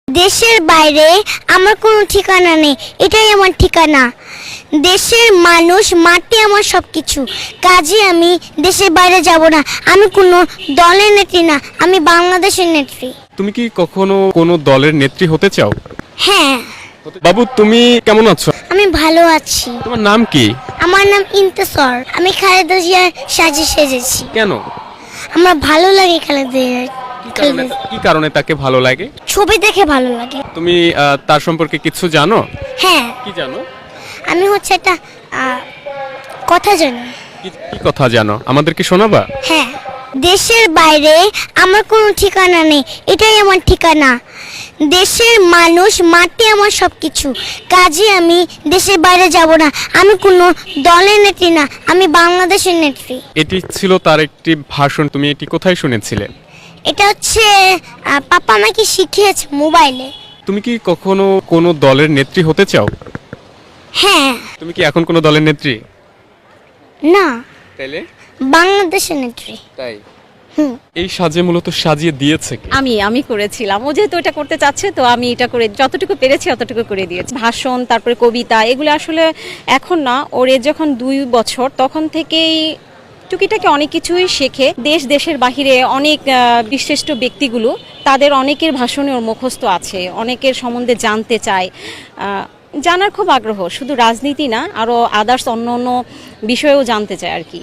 দেশের বাইরে আমার কোনো ঠিকানা নেই, এটাই আমার ঠিকানা। দেশের মানুষ, মাটি আমার সব কিছু, কাজে আমি দেশের বাইরে যাব না। আমি কোনো দলের নেত্রী না, আমি বাংলাদেশের নেত্রী। তুমি কি কখনো কোনো দলের নেত্রী হতে চাও? হ্যাঁ, বাবু, তুমি কেমন আছো? আমি ভালো আছি। তোমার নাম কি? আমার নাম ইন্তেসর। আমি খালেদা জিয়ার সাজে সেজেছি। কেন? আমার ভালো লাগে খালেদা জিয়ার। কি কারণে তাকে ভালো লাগে? ছবি দেখে ভালো লাগে। তুমি তার সম্পর্কে কিছু জানো? হ্যাঁ, কি জানো? আমি হচ্ছে একটা কথা জানি। কি কথা জানো? আমাদেরকে শোনাবা? হ্যাঁ, দেশের বাইরে আমার কোনো ঠিকানা নেই, এটাই আমার ঠিকানা। দেশের মানুষ, মাটি আমার সব কিছু, কাজে আমি দেশের বাইরে যাব না। আমি কোনো দলের নেত্রী না, আমি বাংলাদেশের নেত্রী। এটি ছিল তার একটি ভাষণ। তুমি এটি কোথায় শুনেছিলে? এটা হচ্ছে পাপা আমাকে শিখিয়েছে মোবাইলে। তুমি কি কখনো কোনো দলের নেত্রী হতে চাও? হ্যাঁ। তুমি কি এখন কোনো দলের নেত্রী? না, তাইলে? বাংলাদেশের নেত্রী। তাই। হুম। এই সাজে মূলত সাজিয়ে দিয়েছে কে? আমি করেছিলাম। ও যেহেতু এটা করতে চাচ্ছে, তো আমি এটা করে যতটুকু পেরেছি অতটুকু করে দিয়েছি। ভাষণ, তারপরে কবিতা, এগুলো আসলে এখন না, ওর এজ যখন 2 বছর তখন থেকেই টুকিটাকি অনেক কিছুই শেখে। দেশের বাহিরে অনেক বিশিষ্ট ব্যক্তিগুলো, তাদের অনেকের ভাষণে ওর মুখস্থ আছে, অনেকের সম্বন্ধে জানতে চায়। জানার খুব আগ্রহ, শুধু রাজনীতি না, আরও আদার্স অন্য অন্য বিষয়েও জানতে চায় আর কি।